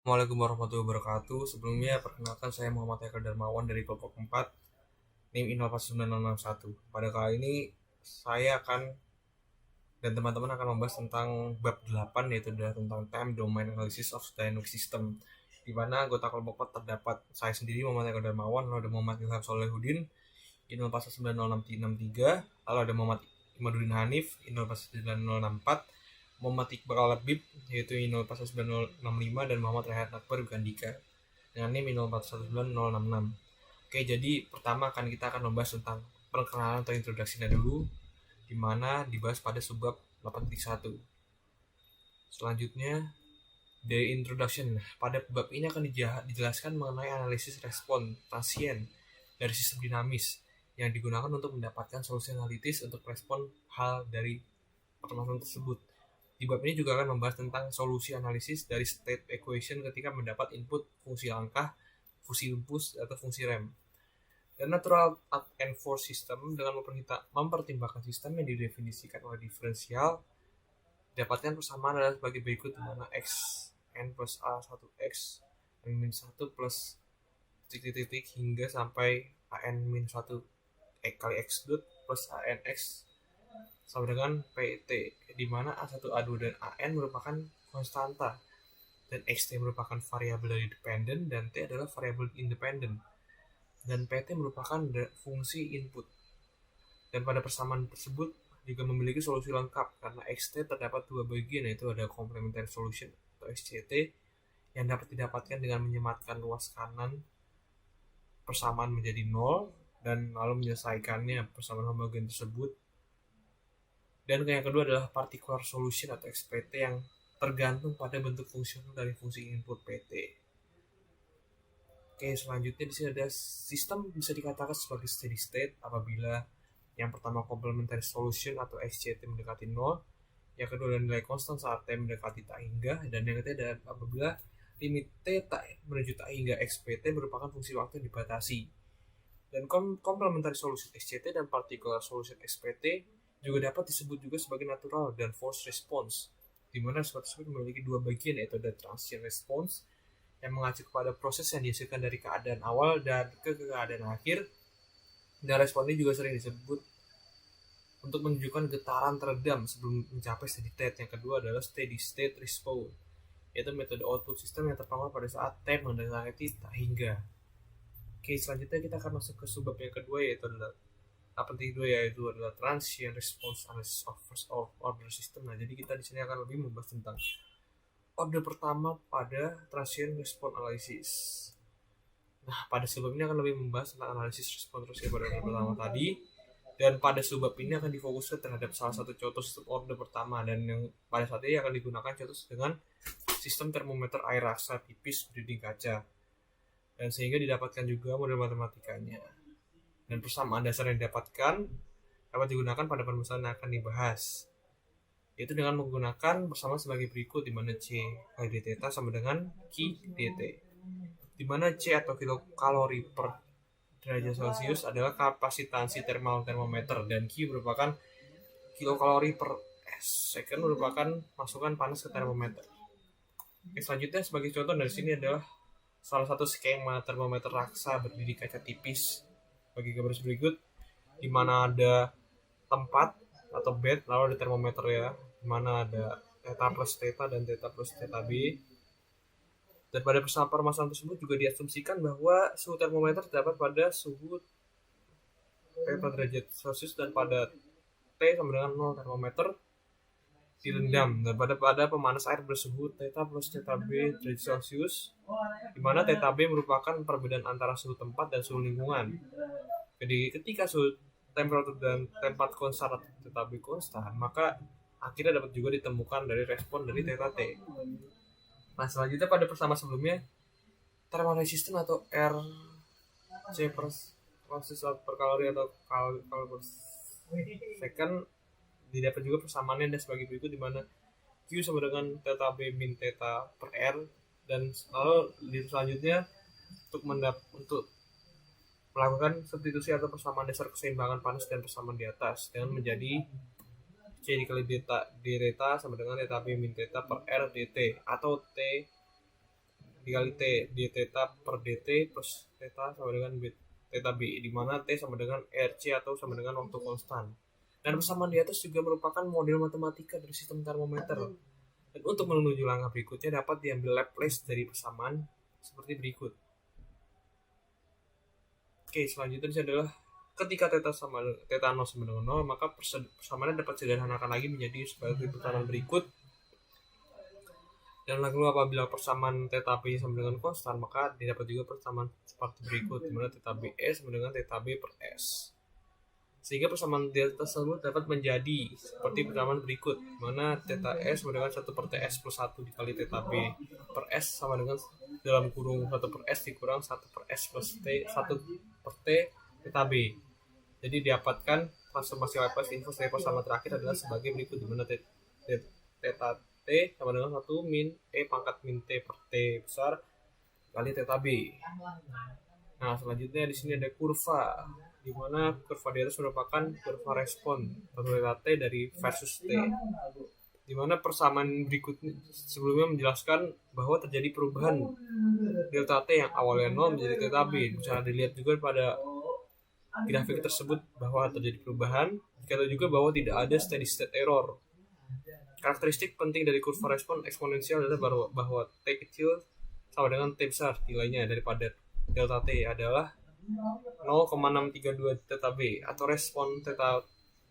Assalamualaikum warahmatullahi wabarakatuh. Sebelumnya perkenalkan saya Muhammad Eka Darmawan dari kelompok 4 NIM Innova 9061. Pada kali ini saya akan dan teman-teman akan membahas tentang bab 8, yaitu adalah tentang Time Domain Analysis of Dynamic System, di mana anggota kelompok 4 terdapat saya sendiri Muhammad Eka Darmawan, lalu ada Muhammad Ilham Solehudin Innova 9063, lalu ada Muhammad Imaduddin Hanif Innova 9064, Muhammad Iqbal Labib yaitu Innova 9065, dan Muhammad Rehat Akbar Gandika dengan NIM 041966. Oke, jadi pertama kita akan membahas tentang perkenalan atau introduksinya dulu, di mana dibahas pada subbab 8.1. Selanjutnya dari introduction, pada bab ini akan dijelaskan mengenai analisis respon transien dari sistem dinamis yang digunakan untuk mendapatkan solusi analitis untuk respon hal dari permasalahan tersebut. Di bab ini juga akan membahas tentang solusi analisis dari state equation ketika mendapat input fungsi langkah, fungsi impuls, atau fungsi rem. Dan natural and force system dengan mempertimbangkan sistem yang didefinisikan oleh diferensial, dapatkan persamaan adalah sebagai berikut, di mana x n plus a 1x n min 1 plus titik-titik hingga sampai a n min 1 kali x dot plus a n x sama dengan pt, di mana a1 a2 dan an merupakan konstanta dan xt merupakan variabel dari dependent dan t adalah variabel independent, dan pt merupakan fungsi input. Dan pada persamaan tersebut juga memiliki solusi lengkap karena xt terdapat dua bagian, yaitu ada complementary solution atau SCT yang dapat didapatkan dengan menyematkan ruas kanan persamaan menjadi 0 dan lalu menyelesaikannya persamaan homogen tersebut. Dan yang kedua adalah particular solution atau XPT yang tergantung pada bentuk fungsional dari fungsi input PT. Oke, selanjutnya di sini ada sistem bisa dikatakan sebagai steady state apabila yang pertama complementary solution atau SCT mendekati 0, yang kedua adalah nilai konstan saat T mendekati tak hingga, dan yang ketiga adalah apabila limit T tak menuju tak hingga XPT merupakan fungsi waktu yang dibatasi. Dan complementary solution SCT dan particular solution XPT juga dapat disebut juga sebagai natural dan forced response, di mana suatu tersebut memiliki dua bagian, yaitu ada transient response yang mengacu kepada proses yang dihasilkan dari keadaan awal dan ke keadaan akhir, dan respon ini juga sering disebut untuk menunjukkan getaran teredam sebelum mencapai steady state. Yang kedua adalah steady state response, yaitu metode output sistem yang terpamar pada saat T mendekati tak hingga. Oke, selanjutnya kita akan masuk ke subbab yang kedua, yaitu adalah yaitu adalah transient response analysis of first order system. Nah, jadi kita di sini akan lebih membahas tentang order pertama pada transient response analysis. Nah, pada subbab ini akan lebih membahas tentang analisis respon transient pada order pertama tadi, dan pada subbab ini akan difokuskan terhadap salah satu contoh sistem order pertama, dan yang pada saat ini akan digunakan contoh dengan sistem termometer air raksa tipis berdinding kaca, dan sehingga didapatkan juga model matematikanya. Dan persamaan dasar yang didapatkan dapat digunakan pada permasalahan yang akan dibahas, yaitu dengan menggunakan persamaan sebagai berikut, di mana C kali d theta sama dengan Q dt, di mana C atau kilokalori per derajat Celcius adalah kapasitansi thermal termometer, dan Q merupakan kilokalori per second merupakan masukan panas ke termometer. Oke, selanjutnya sebagai contoh dari sini adalah salah satu skema termometer raksa berdiri kaca tipis bagi gambar berikut, di mana ada tempat atau bed, lalu ada termometer ya, di mana ada theta plus theta dan theta plus theta b. Dan pada permasalahan tersebut juga diasumsikan bahwa suhu termometer terdapat pada suhu theta derajat Celcius, dan pada T sama dengan 0 termometer direndam, dan pada pemanas air bersuhu theta plus theta b derajat Celcius, di mana theta b merupakan perbedaan antara suhu tempat dan suhu lingkungan. Jadi ketika suhu temperatur dan tempat konstan atau theta b konstan, maka akhirnya dapat juga ditemukan dari respon dari theta t. Nah, selanjutnya pada persamaan sebelumnya, thermal resistance atau RC per kalori atau kalori per second didapat juga persamaannya dan sebagai berikut, di mana Q sama dengan theta B min theta per R, dan lalu di selanjutnya untuk melakukan substitusi atau persamaan dasar keseimbangan panas dan persamaan di atas dengan menjadi C dikali d theta sama dengan theta B min theta per R dt, atau T dikali T d theta per dt plus theta sama dengan theta B, di mana T sama dengan RC atau sama dengan waktu konstan. Dan persamaan di atas juga merupakan model matematika dari sistem termometer. Dan untuk menuju langkah berikutnya dapat diambil Laplace dari persamaan seperti berikut. Oke, selanjutnya adalah ketika theta 0 sama dengan 0, maka persamaannya dapat sederhanakan lagi menjadi sebagai persamaan berikut. Dan lalu apabila persamaan theta B sama dengan konstan, maka didapat juga persamaan seperti berikut, di mana theta B sama dengan theta B per S. Sehingga persamaan delta tersebut dapat menjadi seperti persamaan berikut, di mana theta S sama dengan 1 per TS plus 1 dikali theta B per S sama dengan dalam kurung 1 per S dikurang 1 per S plus T 1 per T theta B. Jadi didapatkan transformasi Laplace inverse dari persamaan terakhir adalah sebagai berikut, di mana theta T sama dengan 1 min E pangkat min T per T besar kali theta B. Nah, selanjutnya di sini ada kurva, di mana kurva di atas merupakan kurva respon atau delta T dari versus T, di mana persamaan berikutnya sebelumnya menjelaskan bahwa terjadi perubahan delta T yang awalnya 0 menjadi theta B. Bisa dilihat juga pada grafik tersebut bahwa terjadi perubahan. Dikatakan juga bahwa tidak ada steady state error. Karakteristik penting dari kurva respon eksponensial adalah bahwa T kecil sama dengan T besar nilainya daripada delta T adalah 0,632 theta B, atau respon theta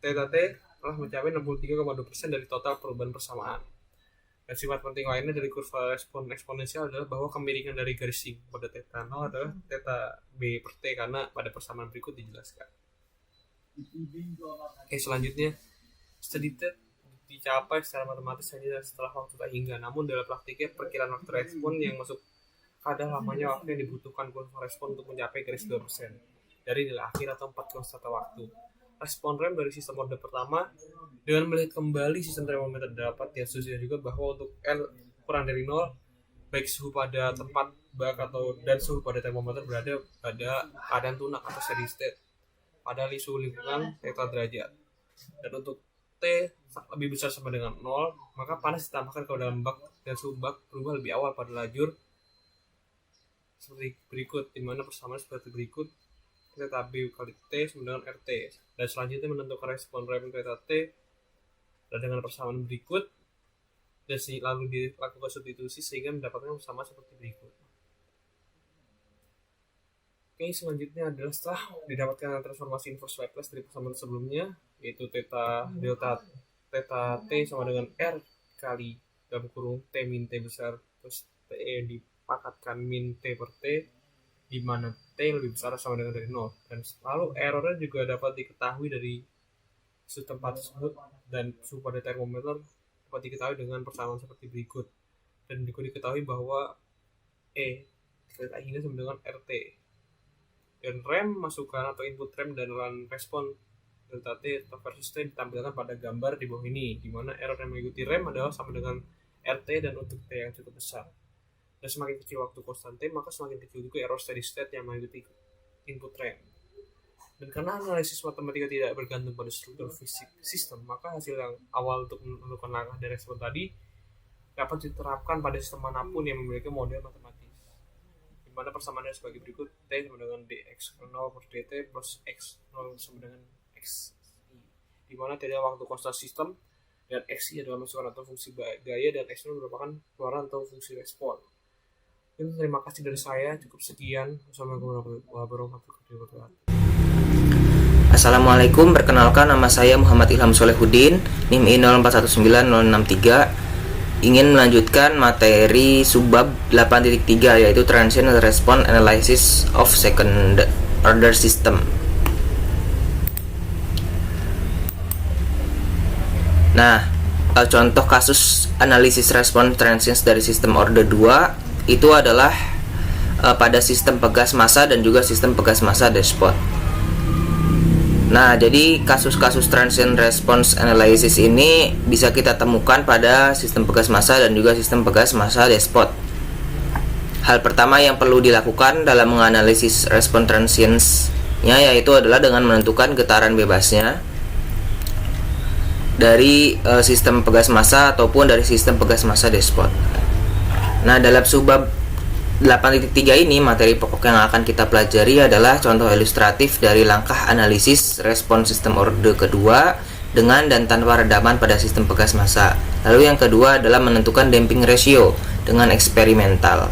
T telah mencapai 63,2% dari total perubahan persamaan. Dan sifat penting lainnya dari kurva respon eksponensial adalah bahwa kemiringan dari garis sing pada theta 0 adalah theta B per T, karena pada persamaan berikut dijelaskan. Oke, selanjutnya steady state dicapai secara matematis hanya setelah waktu tak hingga. Namun dalam praktiknya perkiraan waktu respon yang masuk kadar lamanya waktu yang dibutuhkan kurva respon untuk mencapai garis 2% dari nilai akhir atau 4 konstanta waktu. Respon rem dari sistem orde pertama dengan melihat kembali sistem termometer dapat diasumsikan juga bahwa untuk L kurang dari 0, baik suhu pada tempat bak dan suhu pada termometer berada pada keadaan tunak atau steady state pada suhu lingkungan theta derajat. Dan untuk T lebih besar sama dengan 0, maka panas ditambahkan ke dalam bak dan suhu bak berubah lebih awal pada lajur seperti berikut, di mana persamaan seperti berikut: theta B kali T sama dengan RT. Dan selanjutnya menentukan respon rem theta T dan dengan persamaan berikut, dan lalu dilakukan substitusi sehingga mendapatkan persamaan seperti berikut. Oke, selanjutnya adalah setelah didapatkan transformasi inverse Laplace dari persamaan sebelumnya, yaitu delta theta T sama dengan R kali dalam kurung T min T besar plus T dipakatkan min T per T, di mana T lebih besar sama dengan dari 0. Dan lalu errornya juga dapat diketahui dari suhu tempat tersebut, dan suhu pada termometer dapat diketahui dengan persamaan seperti berikut. Dan juga diketahui bahwa E dikali hingga sama dengan RT. Dan rem masukan atau input rem dan respon delta T atau versus T ditampilkan pada gambar di bawah ini, di mana error yang mengikuti rem adalah sama dengan RT dan untuk T yang cukup besar. Dan semakin kecil waktu konstan T, maka semakin kecil juga error steady state yang mengikuti input rem. Dan karena analisis matematika tidak bergantung pada struktur fisik sistem, maka hasil yang awal untuk menentukan langkah dan respon tadi dapat diterapkan pada sistem manapun yang memiliki model matematis, di mana persamaannya sebagai berikut: T sama dengan dx0 per dt plus x0 sama dengan x, di mana tidak waktu konstan sistem dan x adalah masukan atau fungsi gaya, dan x0 merupakan keluaran atau fungsi respon. Dan terima kasih dari saya, cukup sekian. Wassalamualaikum warahmatullahi wabarakatuh. Assalamualaikum, perkenalkan nama saya Muhammad Ilham Solehuddin, NIM I04190063. Ingin melanjutkan materi subbab 8.3, yaitu Transient Response Analysis of Second Order System. Nah, contoh kasus analisis respon transients dari sistem order 2 itu adalah pada sistem pegas massa dan juga sistem pegas massa despot. Nah, jadi kasus-kasus transient response analysis ini bisa kita temukan pada sistem pegas massa dan juga sistem pegas massa despot. Hal pertama yang perlu dilakukan dalam menganalisis respon transients-nya yaitu adalah dengan menentukan getaran bebasnya dari sistem pegas massa ataupun dari sistem pegas massa despot. Nah, dalam subbab 8.3 ini materi pokok yang akan kita pelajari adalah contoh ilustratif dari langkah analisis respon sistem orde kedua dengan dan tanpa redaman pada sistem pegas massa. Lalu yang kedua adalah menentukan damping ratio dengan eksperimental.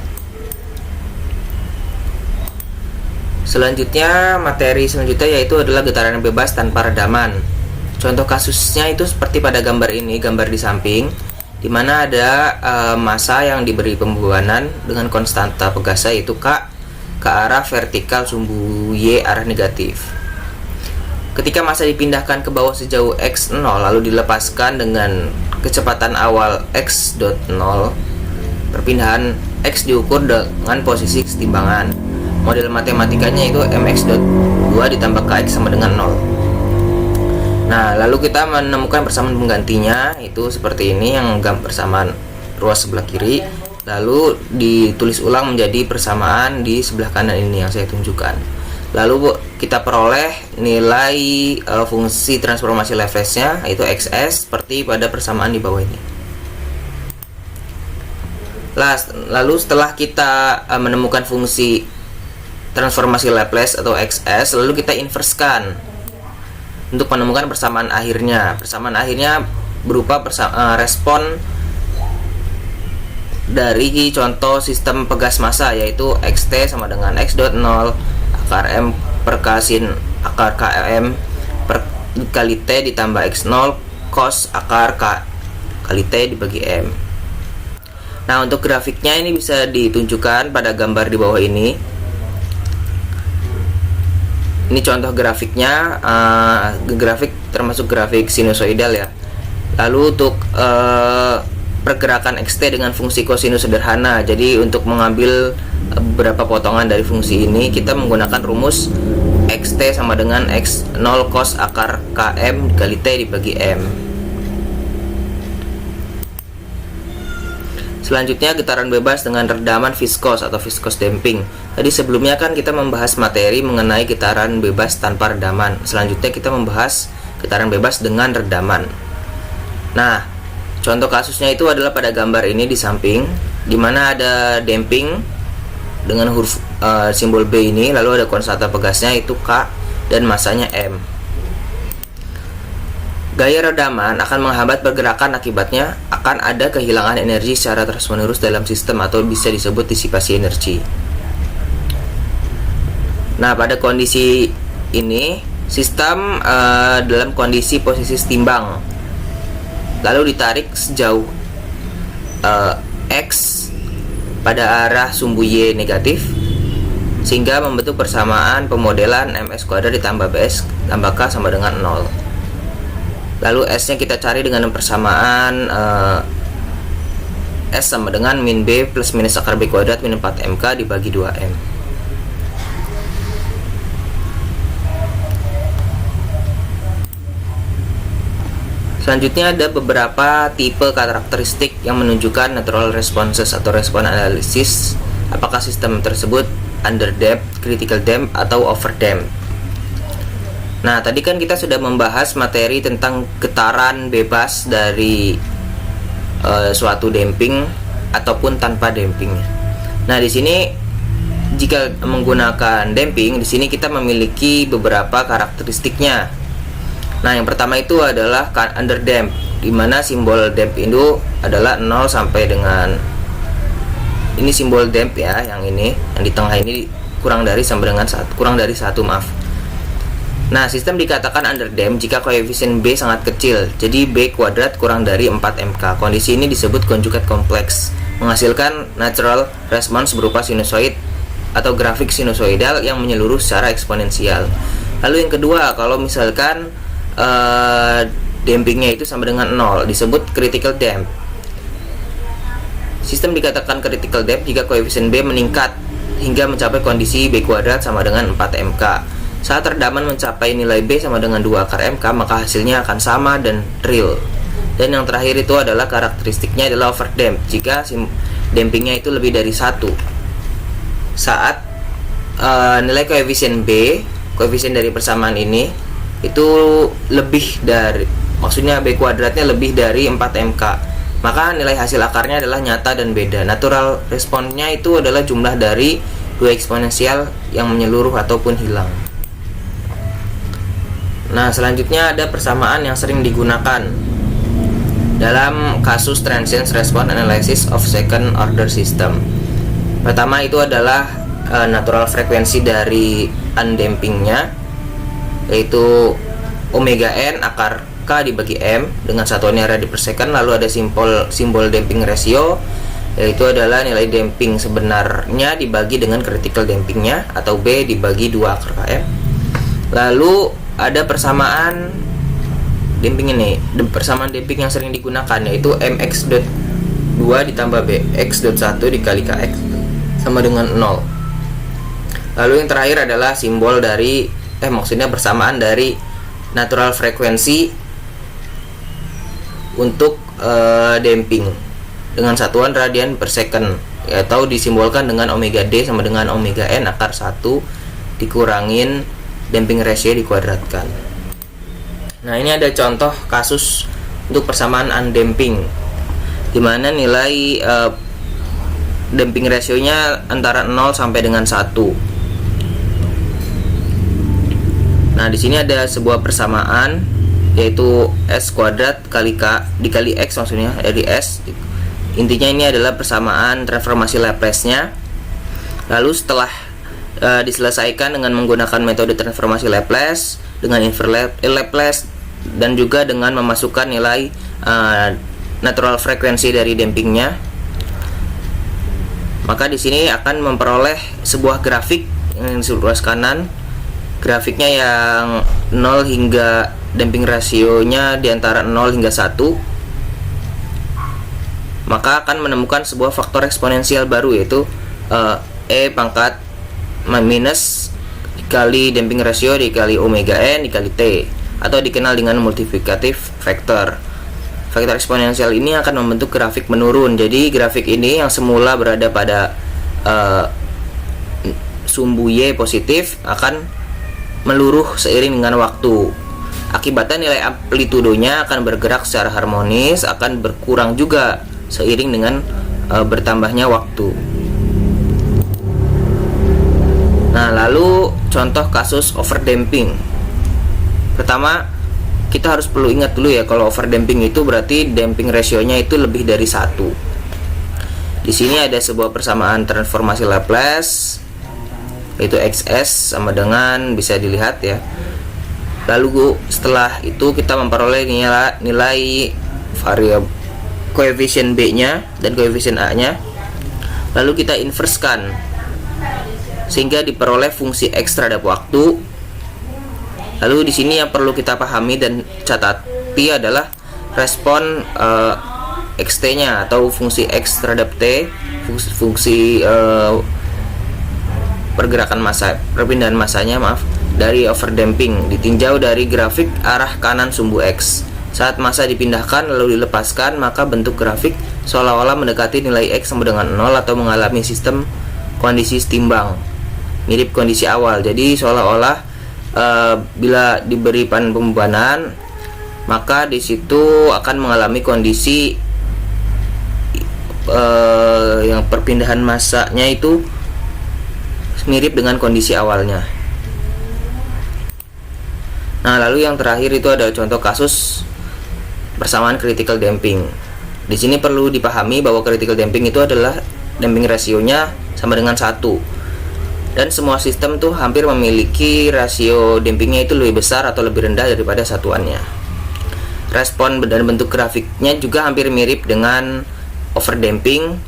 Materi selanjutnya yaitu adalah getaran bebas tanpa redaman. Contoh kasusnya itu seperti pada gambar ini, gambar di samping, di mana ada massa yang diberi pembebanan dengan konstanta pegasnya yaitu K ke arah vertikal, sumbu Y arah negatif. Ketika massa dipindahkan ke bawah sejauh x0 lalu dilepaskan dengan kecepatan awal x.0, perpindahan x diukur dengan posisi kesetimbangan. Model matematikanya itu mx.2 ditambah kx sama dengan 0. Nah, lalu kita menemukan persamaan penggantinya itu seperti ini, yang persamaan ruas sebelah kiri, lalu ditulis ulang menjadi persamaan di sebelah kanan ini yang saya tunjukkan. Lalu kita peroleh nilai fungsi transformasi Laplace-nya yaitu xs seperti pada persamaan di bawah ini. Lalu setelah kita menemukan fungsi transformasi Laplace atau xs, lalu kita inverskan untuk menemukan persamaan akhirnya. Persamaan akhirnya berupa respon dari contoh sistem pegas massa yaitu xt sama dengan x.0 akar m per k sin akar km per kali t ditambah x0 cos akar k kali t dibagi m. Nah, untuk grafiknya ini bisa ditunjukkan pada gambar di bawah ini. Ini contoh grafiknya, grafik termasuk grafik sinusoidal ya. Lalu untuk pergerakan xt dengan fungsi kosinus sederhana. Jadi untuk mengambil beberapa potongan dari fungsi ini, kita menggunakan rumus xt sama dengan x0 cos akar km dikali t dibagi m. Selanjutnya getaran bebas dengan redaman viskos atau viskos damping. Tadi sebelumnya kan kita membahas materi mengenai getaran bebas tanpa redaman. Selanjutnya kita membahas getaran bebas dengan redaman. Nah, contoh kasusnya itu adalah pada gambar ini di samping, di mana ada damping dengan huruf simbol B ini, lalu ada konstanta pegasnya itu K dan massanya M. Gaya redaman akan menghambat pergerakan, akibatnya akan ada kehilangan energi secara terus-menerus dalam sistem atau bisa disebut disipasi energi. Nah, pada kondisi ini sistem dalam kondisi posisi setimbang, lalu ditarik sejauh x pada arah sumbu y negatif, sehingga membentuk persamaan pemodelan ms kuadrat ditambah bs tambah k sama dengan 0. Lalu S nya kita cari dengan persamaan S sama dengan min B plus minus akar B kuadrat min 4MK dibagi 2M. Selanjutnya ada beberapa tipe karakteristik yang menunjukkan natural responses atau respon analisis. Apakah sistem tersebut underdamped, critical damped, atau overdamped. Nah, tadi kan kita sudah membahas materi tentang getaran bebas dari suatu damping ataupun tanpa damping. Nah, di sini jika menggunakan damping, di sini kita memiliki beberapa karakteristiknya. Nah, yang pertama itu adalah underdamped, di mana simbol damp itu adalah 0 sampai dengan ini simbol damp ya, yang ini, yang di tengah ini kurang dari sampai dengan kurang dari 1, maaf. Nah, sistem dikatakan underdamped jika koefisien B sangat kecil, jadi B kuadrat kurang dari 4MK. Kondisi ini disebut conjugate kompleks, menghasilkan natural response berupa sinusoid atau grafik sinusoidal yang menyeluruh secara eksponensial. Lalu yang kedua, kalau misalkan dampingnya itu sama dengan 0, disebut critical damp. Sistem dikatakan critical damp jika koefisien B meningkat hingga mencapai kondisi B kuadrat sama dengan 4MK. Saat redaman mencapai nilai B sama dengan 2 akar MK, maka hasilnya akan sama dan real. Dan yang terakhir itu adalah karakteristiknya adalah overdamp jika dampingnya itu lebih dari 1. Saat nilai koefisien B, koefisien dari persamaan ini itu lebih dari, maksudnya B kuadratnya lebih dari 4MK. maka nilai hasil akarnya adalah nyata dan beda. Natural responnya itu adalah jumlah dari dua eksponensial yang menyeluruh ataupun hilang. Nah, selanjutnya ada persamaan yang sering digunakan dalam kasus transient response analysis of second order system. Pertama itu adalah natural frekuensi dari undampingnya, yaitu omega n akar K dibagi M dengan satuannya radi per second. Lalu ada simbol damping ratio, yaitu adalah nilai damping sebenarnya dibagi dengan critical dampingnya, atau B dibagi 2 akar Km. Lalu ada persamaan damping ini, persamaan damping yang sering digunakan, yaitu mx.2 ditambah bx.1 dikali kx sama dengan 0. Lalu yang terakhir adalah simbol dari maksudnya persamaan dari natural frekuensi untuk damping dengan satuan radian per second, atau disimbolkan dengan omega d sama dengan omega n akar 1 dikurangin damping ratio dikuadratkan. Nah, ini ada contoh kasus untuk persamaan undamping, di mana nilai damping rasionya antara 0 sampai dengan 1. Nah, di sini ada sebuah persamaan, yaitu S kuadrat kali K dikali X, maksudnya dari S. Intinya ini adalah persamaan transformasi Laplace-nya. Lalu setelah diselesaikan dengan menggunakan metode transformasi Laplace dengan inverse Laplace dan juga dengan memasukkan nilai natural frekuensi dari dampingnya, maka di sini akan memperoleh sebuah grafik yang di sebelah kanan. Grafiknya yang 0 hingga damping rasionya di antara 0 hingga 1, maka akan menemukan sebuah faktor eksponensial baru, yaitu E pangkat minus dikali damping rasio dikali omega n dikali T, atau dikenal dengan multiplikatif factor. Faktor eksponensial ini akan membentuk grafik menurun. Jadi grafik ini yang semula berada pada sumbu Y positif akan meluruh seiring dengan waktu. Akibatnya nilai amplitudonya akan bergerak secara harmonis, akan berkurang juga seiring dengan bertambahnya waktu. Nah, lalu contoh kasus overdamping. Pertama, kita harus perlu ingat dulu ya, kalau overdamping itu berarti damping rasionya itu lebih dari 1. Di sini ada sebuah persamaan transformasi Laplace, yaitu XS sama dengan, bisa dilihat ya. Lalu setelah itu kita memperoleh nilai variabel koefisien B-nya dan koefisien A-nya. Lalu kita inverskan sehingga diperoleh fungsi X terhadap waktu. Lalu di sini yang perlu kita pahami dan catati adalah respon XT-nya atau fungsi X terhadap T, fungsi pergerakan massa, perpindahan massanya dari overdamping ditinjau dari grafik arah kanan sumbu X. Saat massa dipindahkan lalu dilepaskan, maka bentuk grafik seolah-olah mendekati nilai X sama dengan 0 atau mengalami sistem kondisi setimbang, mirip kondisi awal. Jadi seolah-olah bila diberi pembebanan, maka di situ akan mengalami kondisi yang perpindahan massanya itu mirip dengan kondisi awalnya. Nah, lalu yang terakhir itu ada contoh kasus persamaan critical damping. Di sini perlu dipahami bahwa critical damping itu adalah damping rasionya sama dengan 1. Dan semua sistem tuh hampir memiliki rasio dampingnya itu lebih besar atau lebih rendah daripada satuannya. Respon dan bentuk grafiknya juga hampir mirip dengan overdamping,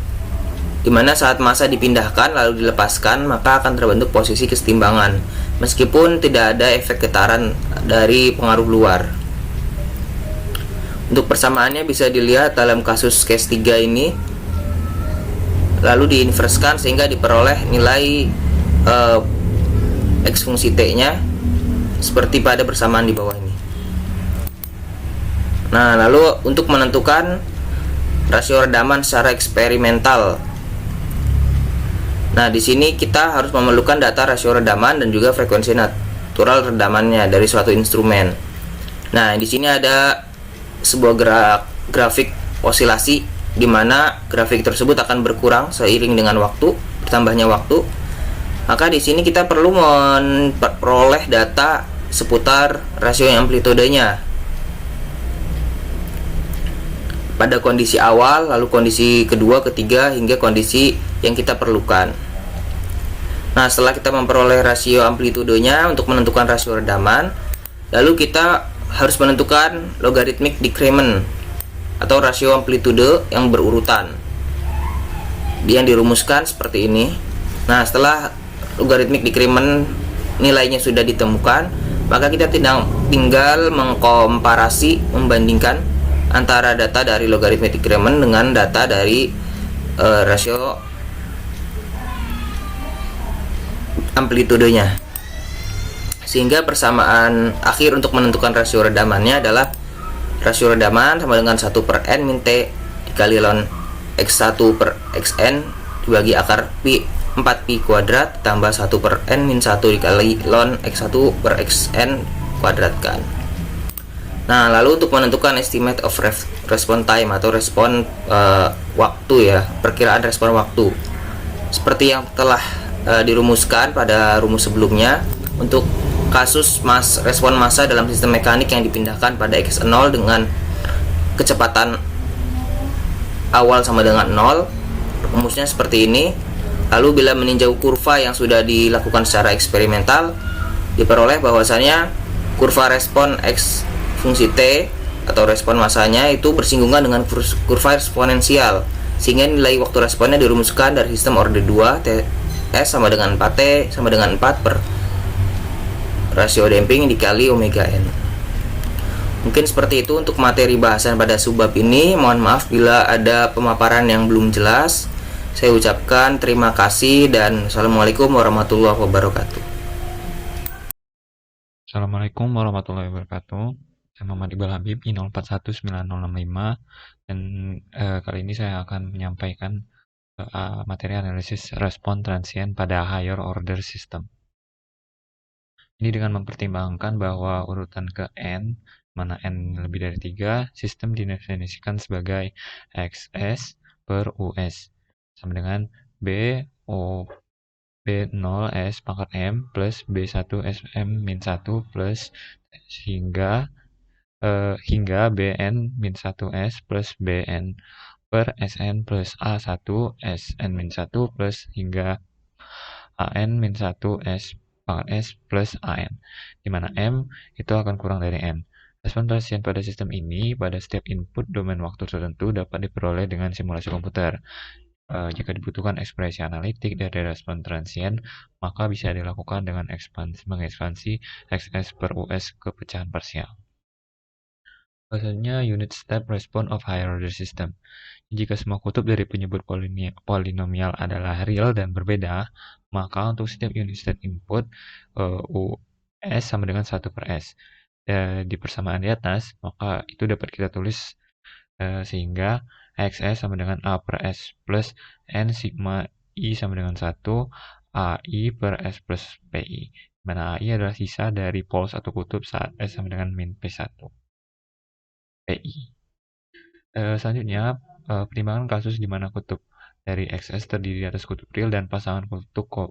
di mana saat massa dipindahkan lalu dilepaskan, maka akan terbentuk posisi kesetimbangan meskipun tidak ada efek getaran dari pengaruh luar. Untuk persamaannya bisa dilihat dalam kasus case 3 ini, lalu diinverskan sehingga diperoleh nilai X fungsi T nya seperti pada persamaan di bawah ini. Nah, lalu untuk menentukan rasio redaman secara eksperimental, nah di sini kita harus memerlukan data rasio redaman dan juga frekuensi natural redamannya dari suatu instrumen. Nah, di sini ada sebuah grafik osilasi di mana grafik tersebut akan berkurang seiring dengan waktu, bertambahnya waktu. Maka di sini kita perlu memperoleh data seputar rasio amplitudenya pada kondisi awal, lalu kondisi kedua, ketiga, hingga kondisi yang kita perlukan. Nah, setelah kita memperoleh rasio amplitudenya untuk menentukan rasio redaman, lalu kita harus menentukan logarithmic decrement atau rasio amplitude yang berurutan yang dirumuskan seperti ini. Nah, setelah logarithmic decrement nilainya sudah ditemukan, maka kita tinggal mengkomparasi, membandingkan antara data dari logarithmic decrement dengan data dari rasio amplitudenya, sehingga persamaan akhir untuk menentukan rasio redamannya adalah rasio redaman sama dengan 1 per n min t dikali ln x1 per xn dibagi akar pi 4pi kuadrat tambah 1 per n min 1 dikali ln x1 per xn kuadratkan. Nah, lalu untuk menentukan estimate of response time atau respon waktu ya, perkiraan respon waktu, seperti yang telah dirumuskan pada rumus sebelumnya, untuk kasus respon massa dalam sistem mekanik yang dipindahkan pada x0 dengan kecepatan awal sama dengan 0, rumusnya seperti ini. Lalu bila meninjau kurva yang sudah dilakukan secara eksperimental, diperoleh bahwasanya kurva respon x fungsi t atau respon massanya itu bersinggungan dengan kurva eksponensial, sehingga nilai waktu responnya dirumuskan dari sistem order 2 Ts sama dengan 4T sama dengan 4 per rasio damping dikali omega n. Mungkin seperti itu untuk materi bahasan pada subbab ini. Mohon maaf bila ada pemaparan yang belum jelas. Saya ucapkan terima kasih dan Assalamualaikum warahmatullahi wabarakatuh. Assalamualaikum warahmatullahi wabarakatuh. Saya Muhammad Iqbal Habib, I011965, dan kali ini saya akan menyampaikan materi analisis respon transient pada higher order system. Ini dengan mempertimbangkan bahwa urutan ke n, mana n lebih dari 3, sistem didefinisikan sebagai xs per us, sama dengan b0 s pangkat m plus b1 sm min 1 plus hingga bn min 1s plus bn per sn plus a1 sn min 1 plus hingga an min 1 s pangkat s plus an, di mana m itu akan kurang dari n. Respon transient pada sistem ini pada setiap input domain waktu tertentu dapat diperoleh dengan simulasi komputer. Jika dibutuhkan ekspresi analitik dari respon transient, maka bisa dilakukan dengan mengekspansi xs per us ke pecahan parsial. Bahasanya unit step response of higher order system. Jika semua kutub dari penyebut polinomial adalah real dan berbeda, maka untuk setiap unit step input us sama dengan 1 per s. Di persamaan di atas, maka itu dapat kita tulis sehingga xs sama dengan a per s plus n sigma i sama dengan 1 ai per s plus pi, mana ai adalah sisa dari poles atau kutub saat s sama dengan min p1 pi. Selanjutnya, pertimbangan kasus di mana kutub dari XS terdiri atas kutub real dan pasangan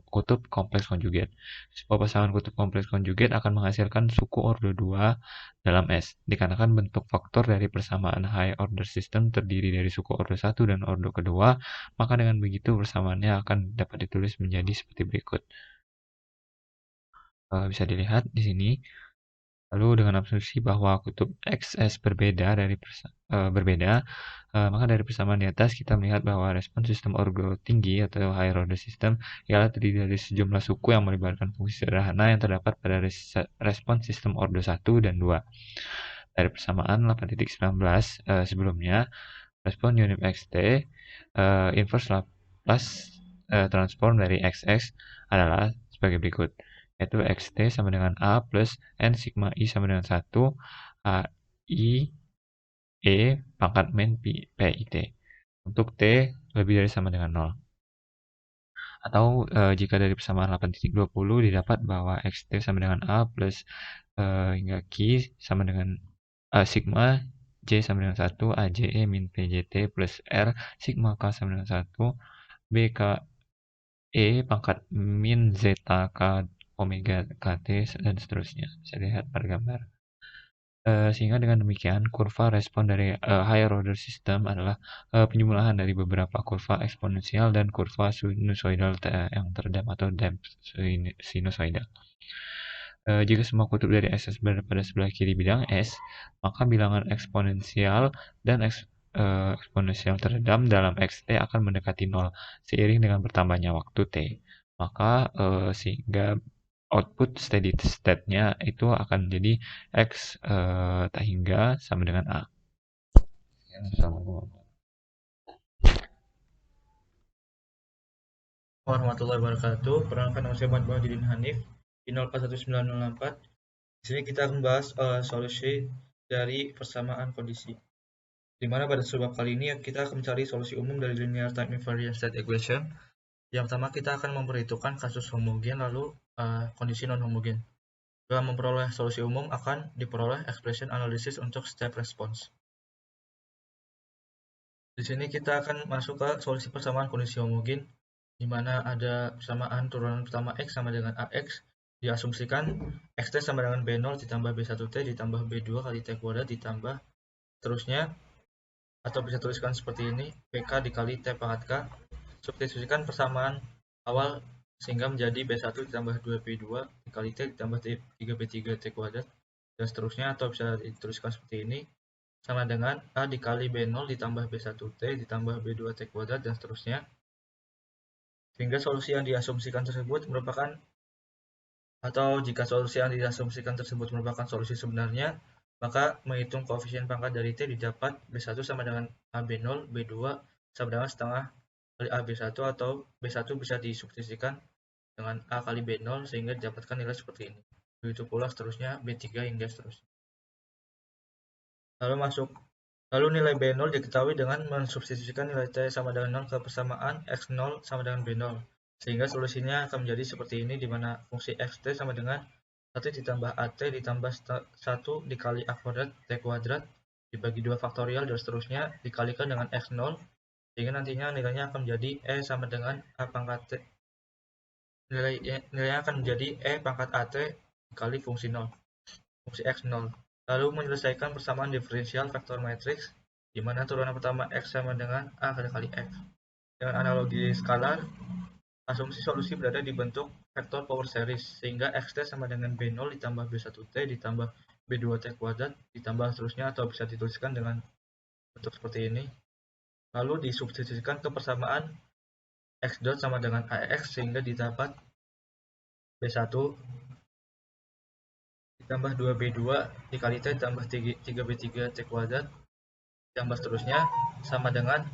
kutub kompleks konjugat. Sebuah pasangan kutub kompleks konjugat akan menghasilkan suku order 2 dalam S. Dikarenakan bentuk faktor dari persamaan high order system terdiri dari suku order 1 dan order kedua, maka dengan begitu persamaannya akan dapat ditulis menjadi seperti berikut. Bisa dilihat di sini. Lalu dengan asumsi bahwa kutub XS berbeda, maka dari persamaan di atas kita melihat bahwa respon sistem order tinggi atau higher order system ialah terdiri dari sejumlah suku yang melibatkan fungsi sederhana yang terdapat pada respon sistem order 1 dan 2. Dari persamaan 8.19 sebelumnya, respon unit XT inverse Laplace transform dari XX adalah sebagai berikut, yaitu xt sama dengan a plus n sigma i sama dengan 1 a i e pangkat min pi t untuk t lebih dari sama dengan 0. Atau jika dari persamaan 8.20 didapat bahwa xt sama dengan a plus hingga q sama dengan sigma J sama dengan 1, AJE min PJT plus R sigma K sama dengan 1, BKE pangkat min zeta K omega KT dan seterusnya. Bisa dilihat pada gambar. Sehingga dengan demikian kurva respon dari higher order system adalah penjumlahan dari beberapa kurva eksponensial dan kurva sinusoidal yang teredam atau damped sinusoidal. Jika semua kutub dari S berada pada sebelah kiri bidang S, maka bilangan eksponensial dan eksponensial teredam dalam XT akan mendekati 0 seiring dengan bertambahnya waktu T. Maka sehingga output steady state-nya itu akan menjadi X tak hingga sama dengan A. Warahmatullahi wabarakatuh. Perkenalkan nama saya Muhammad Muhyiddin Hanif di 041904. Di sini kita akan membahas solusi dari persamaan kondisi. Di mana pada sebab kali ini kita akan mencari solusi umum dari linear time invariant state equation. Yang pertama kita akan memperhitungkan kasus homogen lalu kondisi non homogen. Dalam memperoleh solusi umum akan diperoleh expression analisis untuk step response. Di sini kita akan masuk ke solusi persamaan kondisi homogen, di mana ada persamaan turunan pertama X sama dengan AX, diasumsikan XT sama dengan B0 ditambah B1T ditambah B2 kali T kuadrat ditambah terusnya, atau bisa tuliskan seperti ini, PK dikali T pangkat K, substitusikan persamaan awal sehingga menjadi B1 ditambah 2B2 dikali T ditambah 3B3 T kuadrat, dan seterusnya, atau bisa dituliskan seperti ini, sama dengan A dikali B0 ditambah B1T ditambah B2 T kuadrat, dan seterusnya. Sehingga solusi yang diasumsikan tersebut merupakan, atau jika solusi yang diasumsikan tersebut merupakan solusi sebenarnya, maka menghitung koefisien pangkat dari T didapat B1 sama dengan AB0, B2 sama dengan setengah kali AB1, atau B1 bisa disubstitusikan dengan A kali B0 sehingga didapatkan nilai seperti ini. Begitu pula seterusnya B3 hingga seterusnya. Lalu nilai B0 diketahui dengan mensubstitusikan nilai T sama dengan 0 ke persamaan X0 sama dengan B0. Sehingga solusinya akan menjadi seperti ini, di mana fungsi XT sama dengan 1 ditambah AT ditambah 1 dikali A kuadrat T kuadrat dibagi 2 faktorial dan seterusnya dikalikan dengan X0. Sehingga nantinya nilainya akan menjadi E sama dengan A pangkat T. Nilainya akan menjadi E pangkat AT dikali fungsi 0, fungsi X0. Lalu menyelesaikan persamaan diferensial vektor matriks, di mana turunan pertama X sama dengan A kali X. Dengan analogi skalar, asumsi solusi berada di bentuk vektor power series, sehingga XT sama dengan B0 ditambah B1T ditambah B2T kuadrat ditambah seterusnya, atau bisa dituliskan dengan bentuk seperti ini. Lalu disubstitusikan ke persamaan X dot sama dengan AX sehingga didapat B1 ditambah 2B2 dikali T ditambah 3B3 T kuadrat ditambah seterusnya sama dengan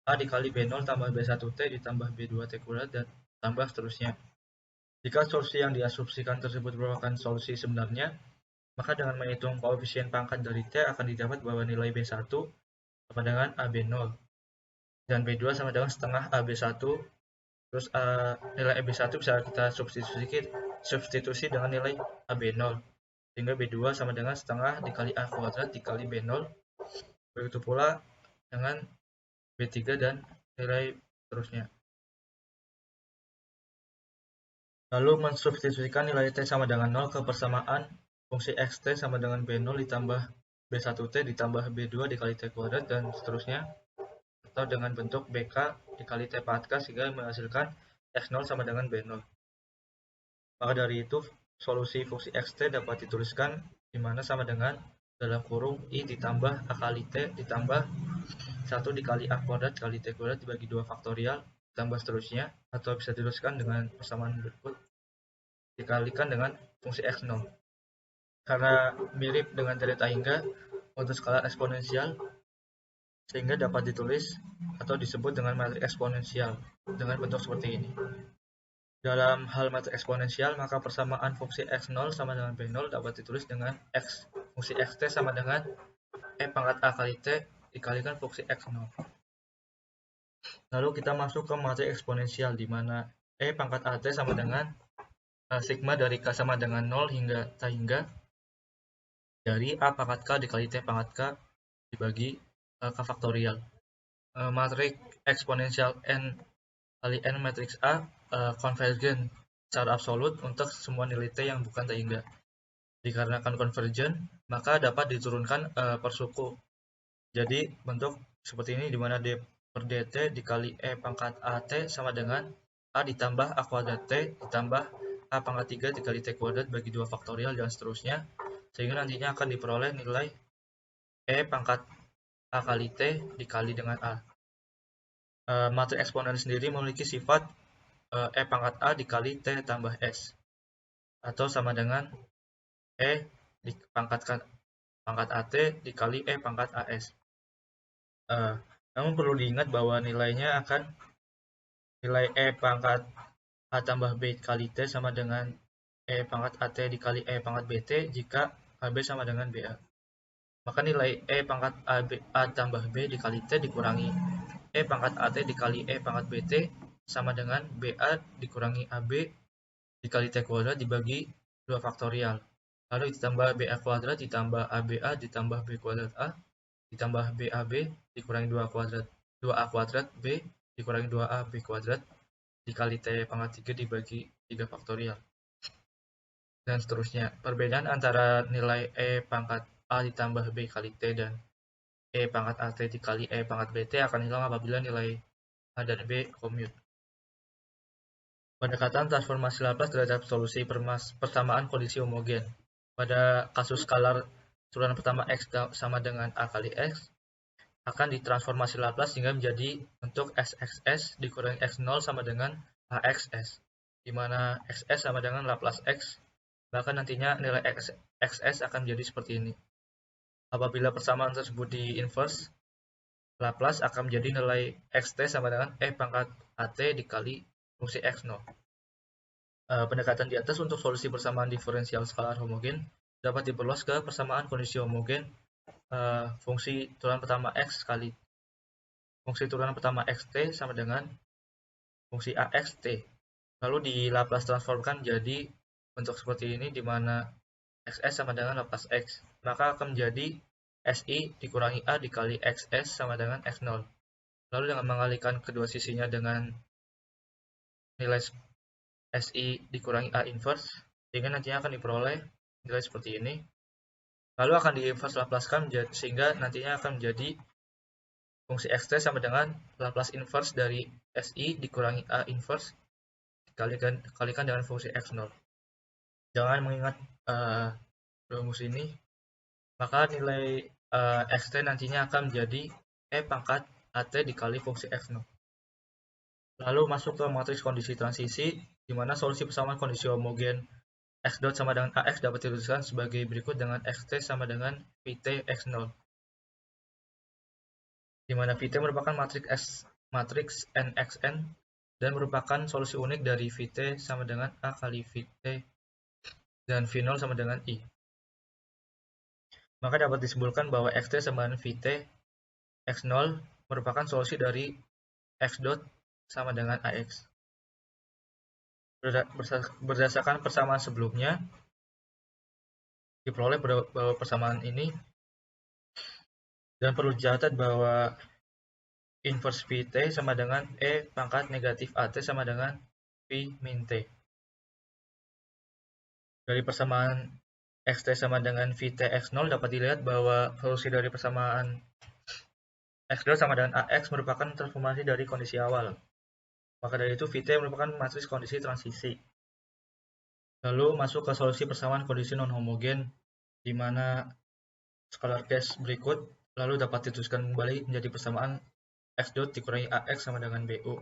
A dikali B0 tambah B1T ditambah B2 T kuadrat dan tambah seterusnya. Jika solusi yang diasumsikan tersebut merupakan solusi sebenarnya, maka dengan menghitung koefisien pangkat dari T akan didapat bahwa nilai B1 sama dengan AB0 dan B2 sama dengan setengah AB1. Terus nilai AB1 bisa kita substitusi dengan nilai AB0, sehingga B2 sama dengan setengah dikali A kuadrat dikali B0. Begitu pula dengan B3 dan nilai terusnya. Lalu mensubstitusikan nilai T sama dengan 0 ke persamaan fungsi XT sama dengan B0 ditambah B1T ditambah B2 dikali T kuadrat dan seterusnya, atau dengan bentuk BK dikali T pangkat K sehingga menghasilkan X0 sama dengan B0. Maka dari itu solusi fungsi XT dapat dituliskan di mana sama dengan dalam kurung I ditambah A kali T ditambah 1 dikali A kuadrat kali T kuadrat dibagi 2 faktorial ditambah seterusnya, atau bisa dituliskan dengan persamaan berikut dikalikan dengan fungsi X0. Karena mirip dengan dari tak hingga untuk skala eksponensial, sehingga dapat ditulis atau disebut dengan matriks eksponensial dengan bentuk seperti ini. Dalam hal matriks eksponensial, maka persamaan fungsi X0 sama dengan B0 dapat ditulis dengan X. Fungsi XT sama dengan E pangkat A kali T dikalikan fungsi X0. Lalu kita masuk ke matriks eksponensial, di mana E pangkat AT sama dengan sigma dari K sama dengan 0 hingga tak hingga dari A pangkat K dikali T pangkat K dibagi K faktorial. Matriks eksponensial n kali n matriks A konvergen secara absolut untuk semua nilai T yang bukan T hingga. Dikarenakan konvergen, maka dapat diturunkan per suku. Jadi bentuk seperti ini di mana D per dt dikali E pangkat AT sama dengan A ditambah A kuadrat T ditambah A pangkat 3 dikali T kuadrat bagi 2 faktorial dan seterusnya. Sehingga nantinya akan diperoleh nilai E pangkat A kali T dikali dengan A. Matriks eksponen sendiri memiliki sifat E pangkat A dikali T tambah S. Atau sama dengan E dipangkatkan pangkat AT dikali E pangkat AS. Namun perlu diingat bahwa nilainya akan nilai E pangkat A tambah B kali T sama dengan E pangkat AT dikali E pangkat BT jika AB sama dengan BA. Maka nilai E pangkat A tambah B dikali T dikurangi E pangkat AT dikali E pangkat BT sama dengan BA dikurangi AB dikali T kuadrat dibagi 2 faktorial. Lalu ditambah BA kuadrat ditambah ABA ditambah B kuadrat A ditambah BAB dikurangi 2A kuadrat B dikurangi 2A B kuadrat dikali T pangkat 3 dibagi 3 faktorial. Dan seterusnya. Perbedaan antara nilai E pangkat A ditambah B kali T dan E pangkat AT dikali E pangkat BT akan hilang apabila nilai A dan B commute. Pendekatan transformasi Laplace terhadap solusi persamaan kondisi homogen. Pada kasus skalar turunan pertama X sama dengan A kali X, akan ditransformasi Laplace sehingga menjadi bentuk SXS dikurangi X0 sama dengan AXS, di mana XS sama dengan Laplace X, bahkan nantinya nilai XS akan menjadi seperti ini. Apabila persamaan tersebut di inverse, Laplace akan menjadi nilai XT sama dengan E pangkat AT dikali fungsi X0. Pendekatan di atas untuk solusi persamaan diferensial skalar homogen dapat diperluas ke persamaan kondisi homogen fungsi turunan pertama X kali fungsi turunan pertama XT sama dengan fungsi AXT. Lalu di Laplace transformkan jadi bentuk seperti ini di mana XS sama dengan Laplace X. Maka akan menjadi SI dikurangi A dikali XS sama dengan X0. Lalu dengan mengalihkan kedua sisinya dengan nilai SI dikurangi A inverse, sehingga nantinya akan diperoleh nilai seperti ini. Lalu akan di-inverse Laplacekan sehingga nantinya akan menjadi fungsi XT sama dengan Laplace inverse dari SI dikurangi A inverse dikalikan dengan fungsi X0. Jangan mengingat rumus ini, maka nilai XT nantinya akan menjadi E pangkat AT dikali fungsi X0. Lalu masuk ke matriks kondisi transisi, di mana solusi persamaan kondisi homogen X dot sama dengan AX dapat dituliskan sebagai berikut dengan XT sama dengan VT X0. Di mana VT merupakan matriks NXN dan merupakan solusi unik dari VT sama dengan A kali VT dan V0 sama dengan I. Maka dapat disimpulkan bahwa XT sama dengan VT X0 merupakan solusi dari X dot sama dengan AX. Berdasarkan persamaan sebelumnya, diperoleh bahwa persamaan ini, dan perlu dicatat bahwa inverse VT sama dengan E pangkat negatif AT sama dengan V min T. Dari persamaan XT sama dengan VT X0 dapat dilihat bahwa solusi dari persamaan X0 sama dengan AX merupakan transformasi dari kondisi awal. Maka dari itu VT merupakan matriks kondisi transisi. Lalu masuk ke solusi persamaan kondisi non-homogen, di mana skalar case berikut lalu dapat dituliskan kembali menjadi persamaan X dot dikurangi AX sama dengan BU.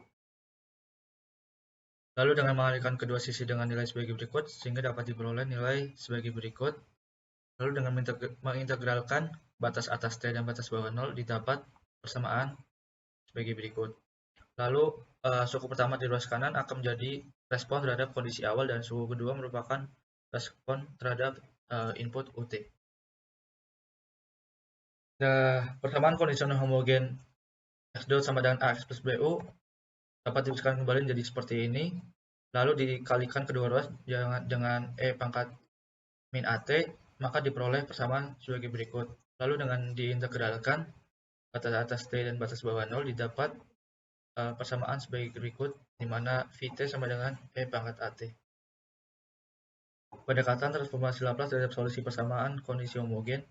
Lalu dengan mengalihkan kedua sisi dengan nilai sebagai berikut, sehingga dapat diperoleh nilai sebagai berikut. Lalu dengan mengintegralkan batas atas T dan batas bawah 0, didapat persamaan sebagai berikut. Lalu suku pertama di ruas kanan akan menjadi respon terhadap kondisi awal dan suku kedua merupakan respon terhadap input UT. Persamaan kondisi non-homogen X dot sama dengan AX plus BU dapat dituliskan kembali menjadi seperti ini. Lalu dikalikan kedua ruas dengan E pangkat min AT, maka diperoleh persamaan sebagai berikut. Lalu dengan diintegralkan batas atas T dan batas bawah 0 didapat persamaan sebagai berikut, di mana Vt sama dengan E pangkat At. Pendekatan transformasi Laplace terhadap solusi persamaan kondisi homogen,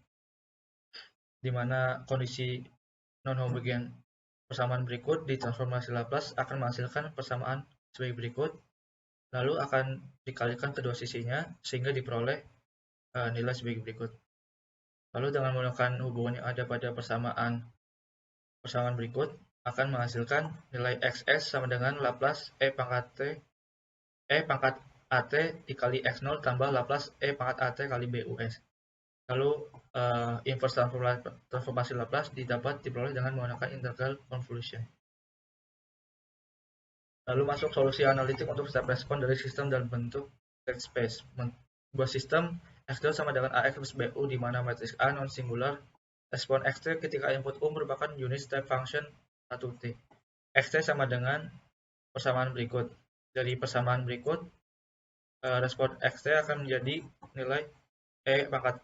di mana kondisi non-homogen persamaan berikut ditransformasi Laplace akan menghasilkan persamaan sebagai berikut, lalu akan dikalikan kedua sisinya sehingga diperoleh nilai sebagai berikut. Lalu dengan menggunakan hubungan yang ada pada persamaan berikut akan menghasilkan nilai xs sama dengan Laplace E pangkat At dikali x0 tambah Laplace E pangkat At kali BUS. Lalu inverse transformasi Laplace diperoleh dengan menggunakan integral convolution. Lalu masuk solusi analitik untuk step respon dari sistem dalam bentuk state space. Sebuah sistem x0 sama dengan ax plus bu di mana matriks A non singular. Respon xt ketika input U merupakan unit step function 1t. Xt sama dengan persamaan berikut. Dari persamaan berikut, respon xt akan menjadi nilai E pangkat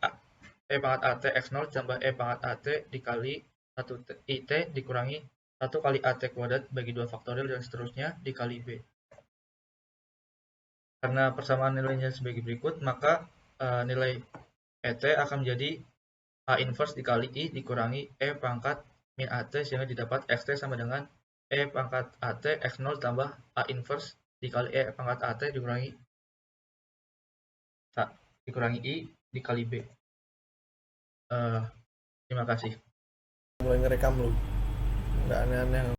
At x0 tambah E pangkat At dikali 1 it dikurangi 1 kali At kuadrat bagi 2 faktorial dan seterusnya dikali B. Karena persamaan nilainya sebagai berikut, maka nilai Et akan menjadi A inverse dikali I dikurangi E pangkat min At sehingga didapat xt sama dengan E pangkat At x0 tambah A inverse dikali E pangkat At dikurangi I dikali B. Terima kasih. Mulai ngerekam lu, nggak aneh-aneh.